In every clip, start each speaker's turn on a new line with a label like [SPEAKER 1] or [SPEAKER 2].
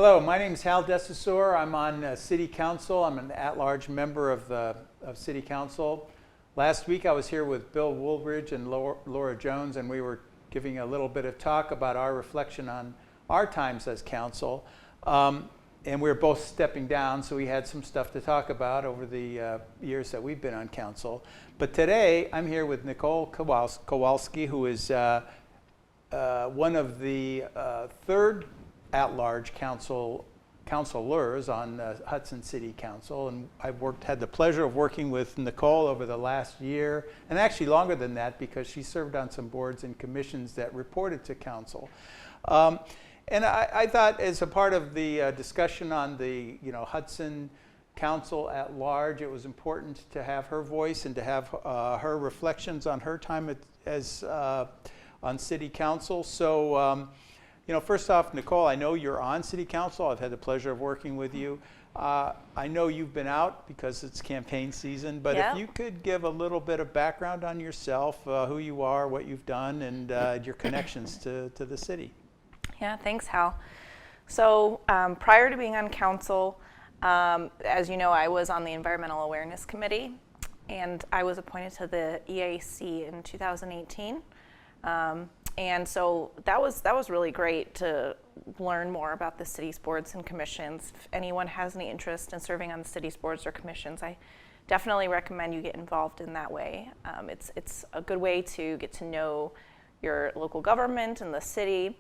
[SPEAKER 1] Hello, my name is Hal DeSaussure. I'm on City Council. I'm an at-large member of City Council. Last week I was here with Bill Woolbridge and Laura Jones, and we were giving a little bit of talk about our reflection on our times as council. And we were both stepping down, so we had some stuff to talk about over the years that we've been on council. But today I'm here with Nicole Kowalski, who is one of the third at-large councilors on Hudson City Council, and I've had the pleasure of working with Nicole over the last year, and actually longer than that because she served on some boards and commissions that reported to council. And I thought, as a part of the discussion on the Hudson Council at large, it was important to have her voice and to have her reflections on her time as on City Council. So. First off, Nicole, I know you're on City Council. I've had the pleasure of working with you. I know you've been out because it's campaign season, but if you could give a little bit of background on yourself, who you are, what you've done, and your connections to the city.
[SPEAKER 2] Yeah, thanks, Hal. So prior to being on council, as you know, I was on the Environmental Awareness Committee, and I was appointed to the EAC in 2018. And so that was really great to learn more about the city's boards and commissions. If anyone has any interest in serving on the city's boards or commissions, I definitely recommend you get involved in that way. It's a good way to get to know your local government and the city,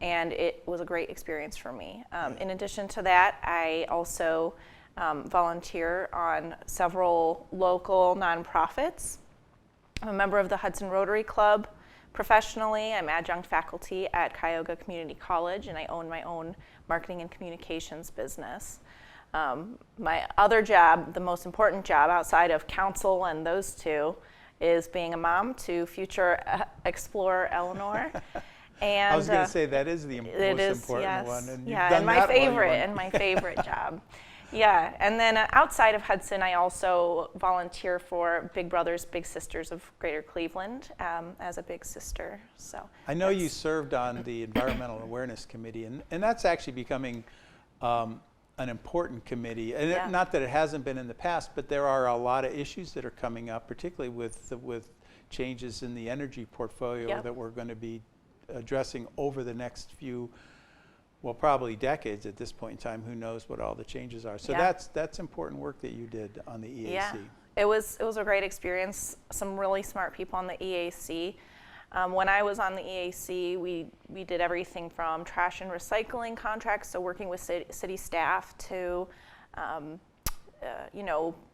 [SPEAKER 2] and it was a great experience for me. In addition to that, I also volunteer on several local nonprofits. I'm a member of the Hudson Rotary Club. Professionally, I'm adjunct faculty at Cuyahoga Community College, and I own my own marketing and communications business. My other job, the most important job outside of council and those two, is being a mom to future explorer Eleanor. And
[SPEAKER 1] I was going to say that is the most important one, and you've done
[SPEAKER 2] and my
[SPEAKER 1] that
[SPEAKER 2] favorite, and my favorite job. Yeah, and then outside of Hudson, I also volunteer for Big Brothers Big Sisters of Greater Cleveland as a big sister. So
[SPEAKER 1] I know you served on the Environmental Awareness Committee, and that's actually becoming an important committee. And not that it hasn't been in the past, but there are a lot of issues that are coming up, particularly with changes in the energy portfolio that we're going to be addressing over the next few. Well, probably decades at this point in time. Who knows what all the changes are? So that's important work that you did on the EAC.
[SPEAKER 2] Yeah, it was a great experience. Some really smart people on the EAC. When I was on the EAC, we did everything from trash and recycling contracts, so working with city staff to,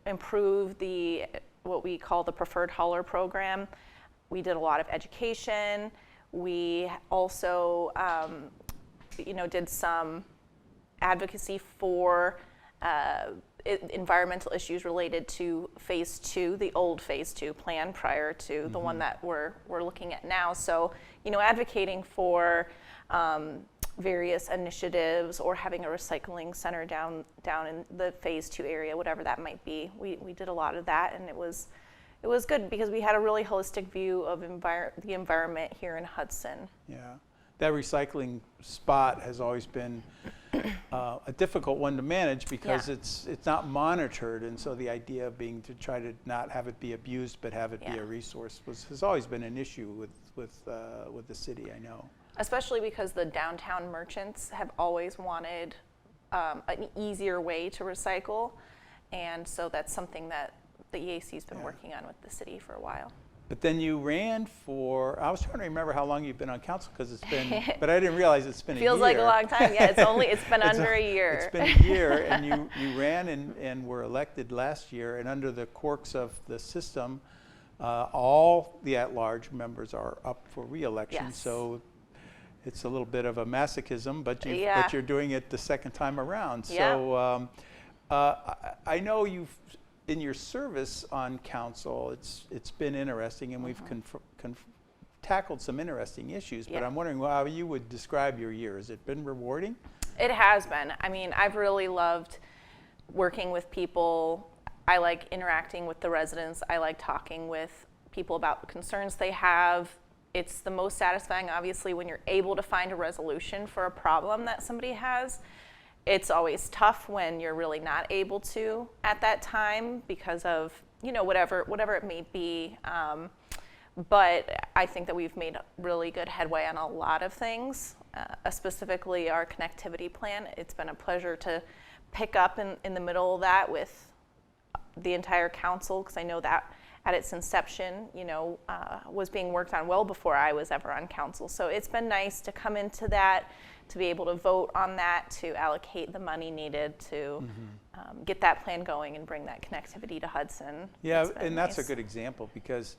[SPEAKER 2] improve what we call the preferred hauler program. We did a lot of education. We also did some advocacy for environmental issues related to Phase 2, the old Phase 2 plan prior to the one that we're looking at now. So, advocating for various initiatives or having a recycling center down in the Phase 2 area, whatever that might be. We did a lot of that, and it was good because we had a really holistic view of the environment here in Hudson.
[SPEAKER 1] Yeah. That recycling spot has always been a difficult one to manage because it's not monitored, and so the idea being to try to not have it be abused but have it be a resource has always been an issue with the city, I know.
[SPEAKER 2] Especially because the downtown merchants have always wanted an easier way to recycle, and so that's something that the EAC's been working on with the city for a while.
[SPEAKER 1] But then you ran for, I was trying to remember how long you've been on council because it's been, but I didn't realize it's been a year.
[SPEAKER 2] Feels like a long time. Yeah, it's been under a year.
[SPEAKER 1] It's been a year, and you ran and were elected last year, and under the quirks of the system, all the at-large members are up for re-election.
[SPEAKER 2] Yes.
[SPEAKER 1] So it's a little bit of a masochism, but you're doing it the second time around.
[SPEAKER 2] Yeah.
[SPEAKER 1] So I know in your service on council, it's been interesting, and we've tackled some interesting issues, but I'm wondering how you would describe your year. Has it been rewarding?
[SPEAKER 2] It has been. I mean, I've really loved working with people. I like interacting with the residents. I like talking with people about the concerns they have. It's the most satisfying, obviously, when you're able to find a resolution for a problem that somebody has. it's always tough when you're really not able to at that time because of, whatever it may be. But I think that we've made really good headway on a lot of things, specifically our connectivity plan. It's been a pleasure to pick up in the middle of that with the entire council, because I know that at its inception, was being worked on well before I was ever on council. So it's been nice to come into that, to be able to vote on that, to allocate the money needed to get that plan going and bring that connectivity to Hudson.
[SPEAKER 1] Yeah,
[SPEAKER 2] and
[SPEAKER 1] nice. That's a good example because,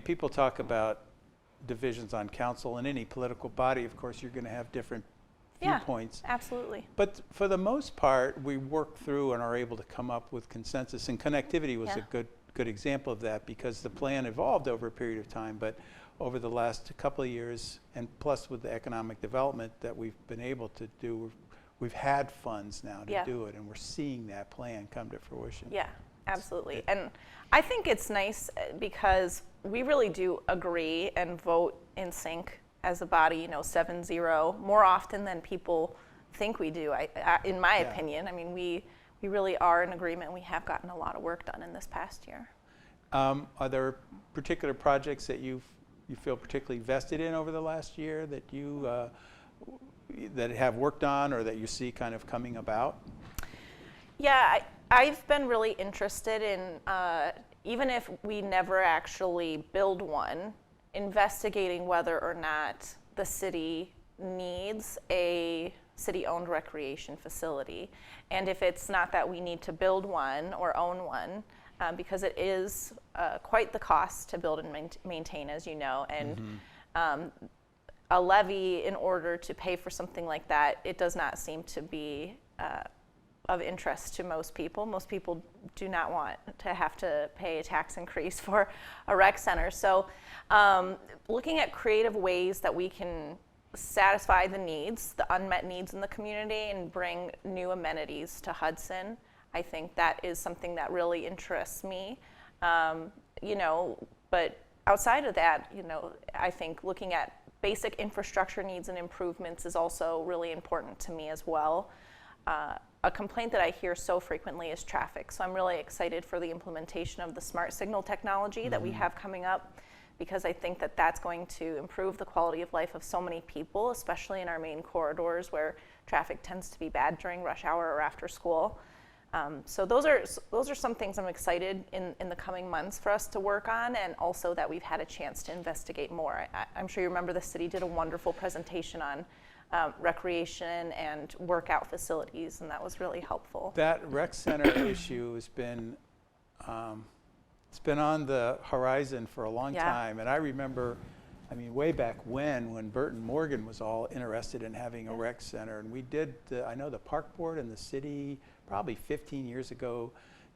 [SPEAKER 1] people talk about divisions on council. In any political body, of course, you're going to have different viewpoints.
[SPEAKER 2] Yeah, absolutely.
[SPEAKER 1] But for the most part, we work through and are able to come up with consensus. And connectivity was a good example of that because the plan evolved over a period of time. But over the last couple of years, and plus with the economic development that we've been able to do, we've had funds now to do it, and we're seeing that plan come to fruition.
[SPEAKER 2] Yeah, absolutely. And I think it's nice because we really do agree and vote in sync as a body, 7-0, more often than people think we do, in my opinion. We really are in agreement. We have gotten a lot of work done in this past year.
[SPEAKER 1] Are there particular projects that you feel particularly vested in over the last year that you that have worked on or that you see kind of coming about?
[SPEAKER 2] Yeah, I've been really interested in, even if we never actually build one, investigating whether or not the city needs a city-owned recreation facility. And if it's not that we need to build one or own one, because it is quite the cost to build and maintain, as you know, and a levy in order to pay for something like that, it does not seem to be of interest to most people. Most people do not want to have to pay a tax increase for a rec center. So looking at creative ways that we can satisfy the needs, the unmet needs in the community, and bring new amenities to Hudson, I think that is something that really interests me. But outside of that, I think looking at basic infrastructure needs and improvements is also really important to me as well. A complaint that I hear so frequently is traffic. So I'm really excited for the implementation of the smart signal technology that we have coming up, because I think that that's going to improve the quality of life of so many people, especially in our main corridors where traffic tends to be bad during rush hour or after school. So those are some things I'm excited in the coming months for us to work on, and also that we've had a chance to investigate more. I'm sure you remember the city did a wonderful presentation on recreation and workout facilities, and that was really helpful.
[SPEAKER 1] That rec center issue has been it's been on the horizon for a long time, and I remember, way back when Burton Morgan was all interested in having a rec center, and we did, I know the park board and the city probably 15 years ago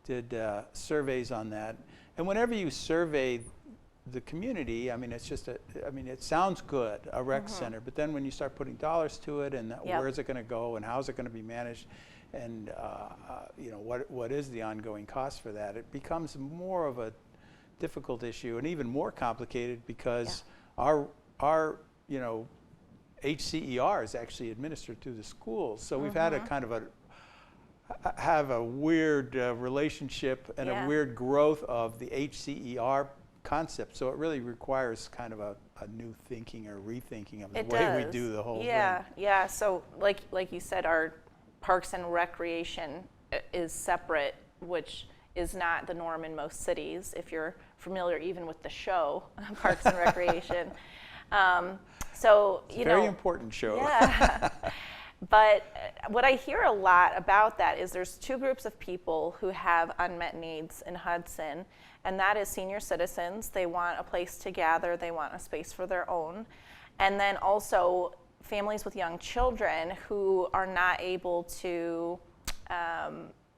[SPEAKER 1] did surveys on that. And whenever you survey the community, it's just it sounds good, a rec center, but then when you start putting dollars to it and where is it going to go and how is it going to be managed, and what is the ongoing cost for that, it becomes more of a difficult issue and even more complicated because our HCER is actually administered through the schools, so we've had a kind of have a weird relationship and a weird growth of the HCER concept. So it really requires kind of a new thinking or rethinking of the way we do the whole thing.
[SPEAKER 2] Yeah. So like you said, our Parks and Recreation is separate, which is not the norm in most cities, if you're familiar even with the show, Parks and Recreation. So,
[SPEAKER 1] it's a very important show.
[SPEAKER 2] Yeah. But what I hear a lot about that is there's two groups of people who have unmet needs in Hudson, and that is senior citizens. They want a place to gather, they want a space for their own. And then also families with young children who are not able to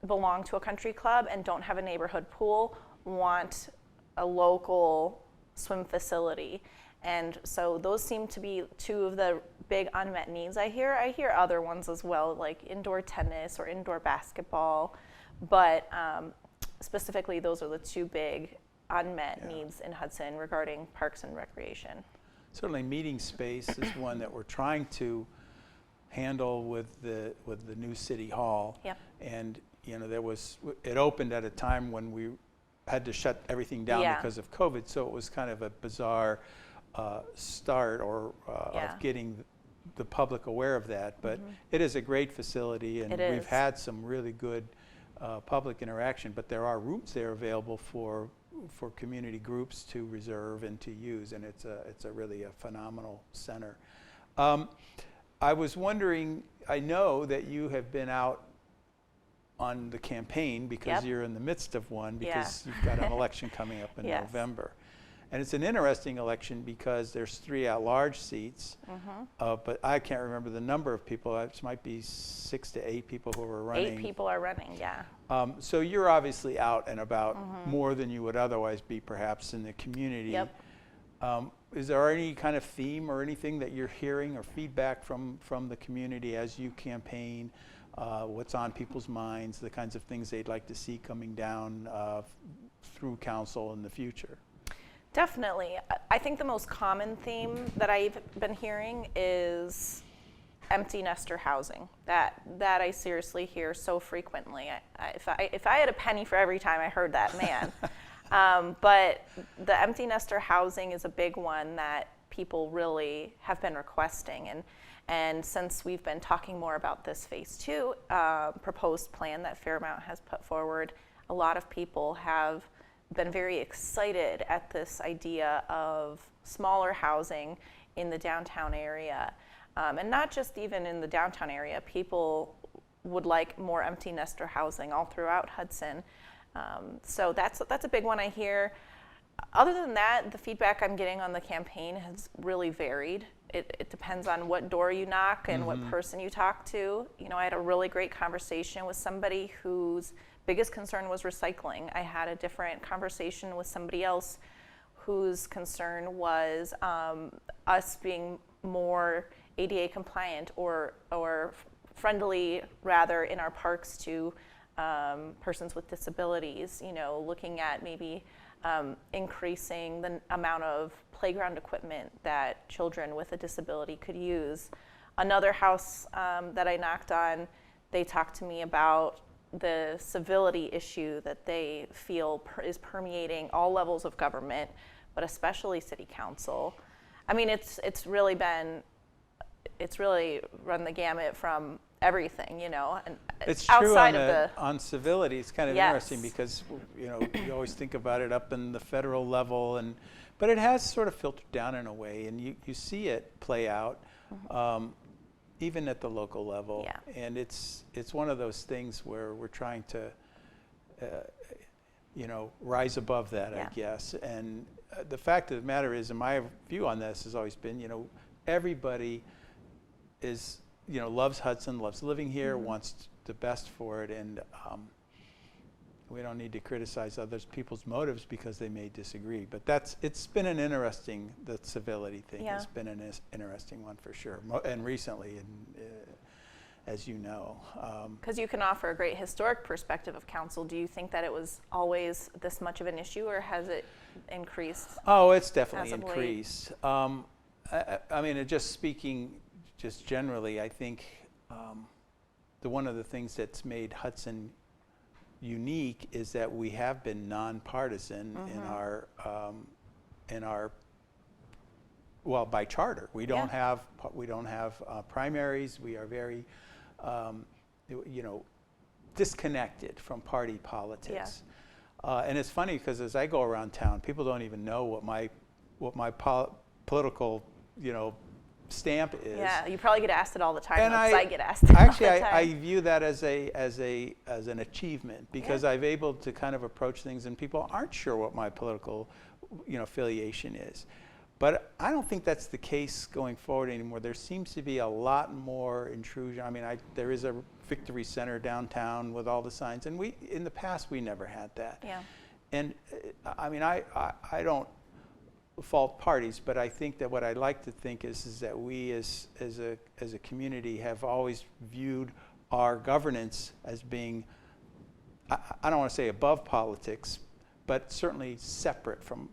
[SPEAKER 2] belong to a country club and don't have a neighborhood pool, want a local swim facility. And so those seem to be two of the big unmet needs I hear. I hear other ones as well, like indoor tennis or indoor basketball, but specifically those are the two big unmet needs in Hudson regarding parks and recreation.
[SPEAKER 1] Certainly meeting space is one that we're trying to handle with the new city hall.
[SPEAKER 2] Yep.
[SPEAKER 1] And it opened at a time when we had to shut everything down because of COVID, so it was kind of a bizarre start or of getting the public aware of that. But it is a great facility, and we've had some really good public interaction. But there are rooms there available for community groups to reserve and to use, and it's really a phenomenal center. I was wondering, I know that you have been out on the campaign because you're in the midst of one, because you've got an election coming up in November. And it's an interesting election because there's 3 at-large seats, but I can't remember the number of people. It might be 6 to 8 people who are running.
[SPEAKER 2] 8 people are running, yeah.
[SPEAKER 1] So you're obviously out and about more than you would otherwise be perhaps in the community.
[SPEAKER 2] Yep.
[SPEAKER 1] Is there any kind of theme or anything that you're hearing or feedback from the community as you campaign? What's on people's minds, the kinds of things they'd like to see coming down through council in the future?
[SPEAKER 2] Definitely. I think the most common theme that I've been hearing is empty nester housing. That I seriously hear so frequently. If I had a penny for every time I heard that, man. But the empty nester housing is a big one that people really have been requesting. And since we've been talking more about this phase 2 proposed plan that Fairmount has put forward, a lot of people have been very excited at this idea of smaller housing in the downtown area. And not just even in the downtown area, people would like more empty nester housing all throughout Hudson. So that's a big one I hear. Other than that, the feedback I'm getting on the campaign has really varied. It depends on what door you knock and what person you talk to. I had a really great conversation with somebody whose biggest concern was recycling. I had a different conversation with somebody else whose concern was us being more ADA compliant or friendly, rather, in our parks to persons with disabilities. Looking at maybe increasing the amount of playground equipment that children with a disability could use. Another house that I knocked on, they talked to me about the civility issue that they feel is permeating all levels of government, but especially city council. I mean, it's really run the gamut from everything, and
[SPEAKER 1] it's
[SPEAKER 2] outside
[SPEAKER 1] true
[SPEAKER 2] of
[SPEAKER 1] on civility. It's kind of interesting because you always think about it up in the federal level, but it has sort of filtered down in a way, and you see it play out even at the local level. And it's one of those things where we're trying to rise above that, I guess. And the fact of the matter is, and my view on this has always been, everybody is loves Hudson, loves living here, wants the best for it, and we don't need to criticize others people's motives because they may disagree. But it's been an interesting, the civility thing has been an interesting one for sure, and recently, as you know.
[SPEAKER 2] Because you can offer a great historic perspective of council. Do you think that it was always this much of an issue, or has it increased?
[SPEAKER 1] Oh, it's definitely increased. I mean, just generally, I think one of the things that's made Hudson unique is that we have been nonpartisan in our by charter. We don't have primaries. We are very disconnected from party politics. And it's funny because as I go around town, people don't even know what my political stamp is.
[SPEAKER 2] Yeah, you probably get asked it all the time.
[SPEAKER 1] And
[SPEAKER 2] I get asked it all the time.
[SPEAKER 1] I view that as an achievement because I've able to kind of approach things, and people aren't sure what my political affiliation is. But I don't think that's the case going forward anymore. There seems to be a lot more intrusion. I mean, there is a Victory Center downtown with all the signs, and in the past we never had that.
[SPEAKER 2] Yeah.
[SPEAKER 1] And I mean, I don't fault parties, but I think that what I like to think is that we as a community have always viewed our governance as being, I don't want to say above politics, but certainly separate from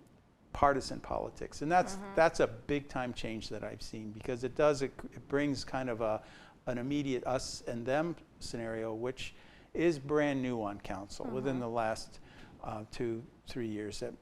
[SPEAKER 1] partisan politics. And that's a big time change that I've seen, because it brings kind of a an immediate us and them scenario, which is brand new on council within the last 2-3 years, that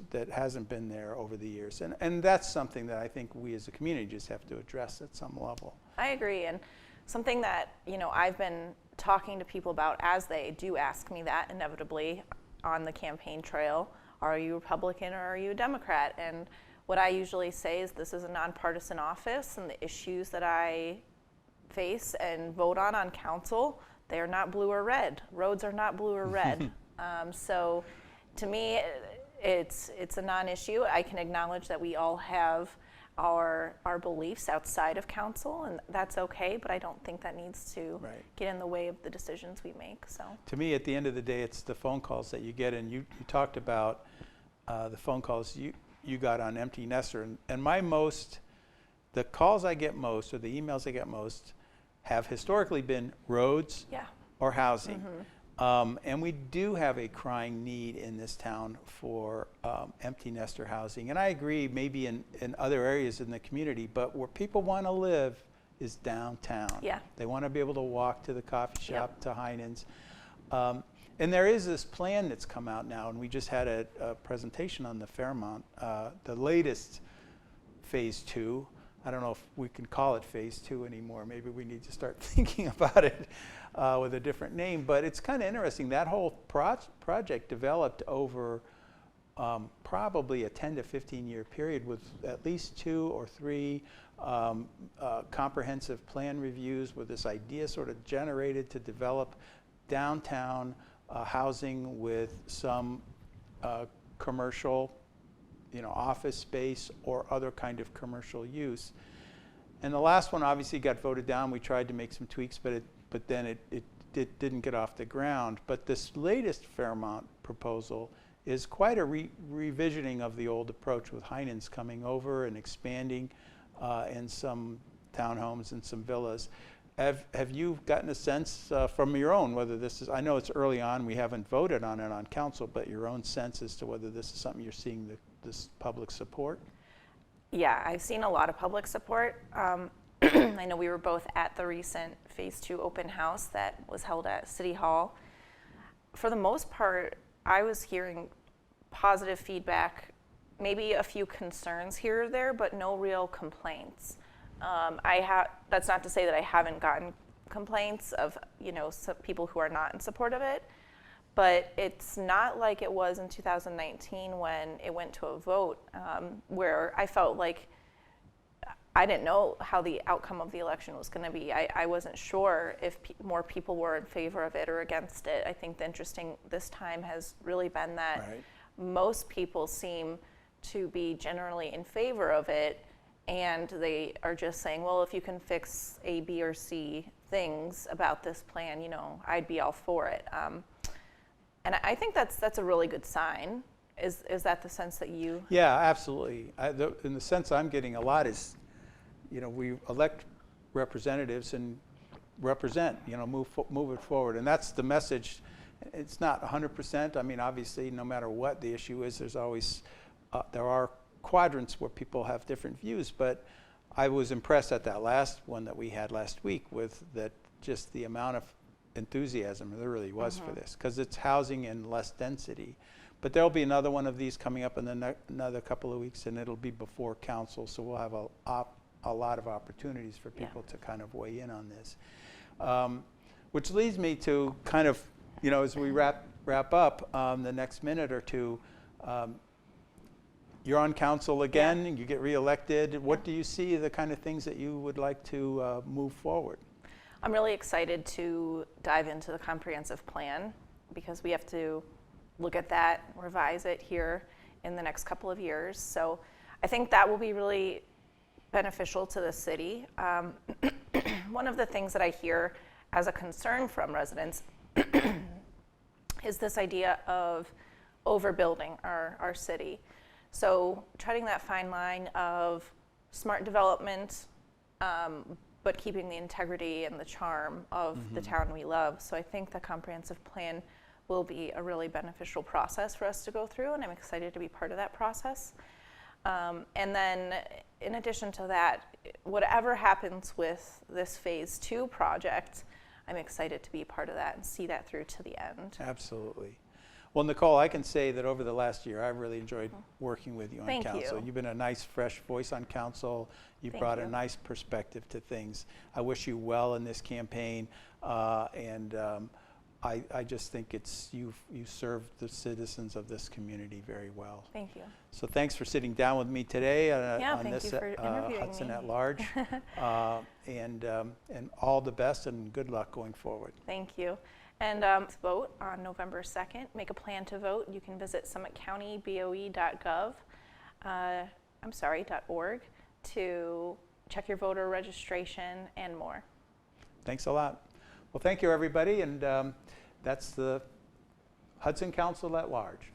[SPEAKER 1] that hasn't been there over the years, and that's something that I think we as a community just have to address at some level.
[SPEAKER 2] I agree, and something that I've been talking to people about as they do ask me that inevitably on the campaign trail: are you Republican or are you a Democrat? And what I usually say is this is a nonpartisan office, and the issues that I face and vote on council, they are not blue or red. Roads are not blue or red. So to me, it's a non-issue. I can acknowledge that we all have our beliefs outside of council, and that's okay, but I don't think that needs to get in the way of the decisions we make. So
[SPEAKER 1] to me, at the end of the day, it's the phone calls that you get, and you talked about the phone calls you got on empty nester, and the calls I get most, or the emails I get most, have historically been roads or housing. And we do have a crying need in this town for empty nester housing. And I agree, maybe in other areas in the community, but where people want to live is downtown. They want to be able to walk to the coffee shop, to Heinen's. And there is this plan that's come out now, and we just had a presentation on the Fairmont, the latest phase 2. I don't know if we can call it phase 2 anymore. Maybe we need to start thinking about it with a different name. But it's kind of interesting. That whole project developed over probably a 10 to 15 year period, with at least 2 or 3 comprehensive plan reviews, where this idea sort of generated to develop downtown housing with some commercial, office space or other kind of commercial use. And the last one obviously got voted down. We tried to make some tweaks, but then it didn't get off the ground. But this latest Fairmont proposal is quite a revisioning of the old approach, with Heinen's coming over and expanding in some townhomes and some villas. Have you gotten a sense from your own whether this is, I know it's early on, we haven't voted on it on council, but your own sense as to whether this is something you're seeing this public support?
[SPEAKER 2] Yeah, I've seen a lot of public support. I know we were both at the recent Phase 2 open house that was held at City Hall. For the most part, I was hearing positive feedback, maybe a few concerns here or there, but no real complaints. That's not to say that I haven't gotten complaints of some people who are not in support of it, but it's not like it was in 2019 when it went to a vote, where I felt like I didn't know how the outcome of the election was going to be. I wasn't sure if more people were in favor of it or against it. I think the interesting this time has really been that most people seem to be generally in favor of it. And they are just saying, well, if you can fix A, B, or C things about this plan, I'd be all for it. And I think that's a really good sign. Is that the sense that you? Yeah,
[SPEAKER 1] absolutely. In the sense I'm getting a lot is, we elect representatives and represent, move it forward. And that's the message. It's not 100%. I mean, obviously, no matter what the issue is, there's always, there are quadrants where people have different views, but I was impressed at that last one that we had last week with that, just the amount of enthusiasm there really was for this, because it's housing and less density. But there'll be another one of these coming up in another couple of weeks, and it'll be before council, so we'll have a lot of opportunities for people to kind of weigh in on this. Which leads me to kind of, as we wrap up the next minute or two, you're on council again, you get reelected. What do you see the kind of things that you would like to move forward?
[SPEAKER 2] I'm really excited to dive into the comprehensive plan, because we have to look at that, revise it here in the next couple of years. So I think that will be really beneficial to the city. One of the things that I hear as a concern from residents is this idea of overbuilding our city. So treading that fine line of smart development, but keeping the integrity and the charm of the town we love. So I think the comprehensive plan will be a really beneficial process for us to go through, and I'm excited to be part of that process. And then in addition to that, whatever happens with this phase 2 project, I'm excited to be a part of that and see that through to the end.
[SPEAKER 1] Absolutely. Well, Nicole, I can say that over the last year, I've really enjoyed working with you on
[SPEAKER 2] Thank
[SPEAKER 1] council.
[SPEAKER 2] you.
[SPEAKER 1] You've been a nice, fresh voice on council. You've
[SPEAKER 2] Thank
[SPEAKER 1] brought
[SPEAKER 2] you.
[SPEAKER 1] a nice perspective to things. I wish you well in this campaign, I just think you serve the citizens of this community very well.
[SPEAKER 2] Thank you.
[SPEAKER 1] So thanks for sitting down with me today on
[SPEAKER 2] thank
[SPEAKER 1] this
[SPEAKER 2] you for interviewing
[SPEAKER 1] Hudson
[SPEAKER 2] me.
[SPEAKER 1] at Large, and all the best and good luck going forward.
[SPEAKER 2] Thank you. And vote on November 2nd. Make a plan to vote. You can visit summitcountyboe.org to check your voter registration and more.
[SPEAKER 1] Thanks a lot. Well, thank you, everybody, and that's the Hudson Council at Large.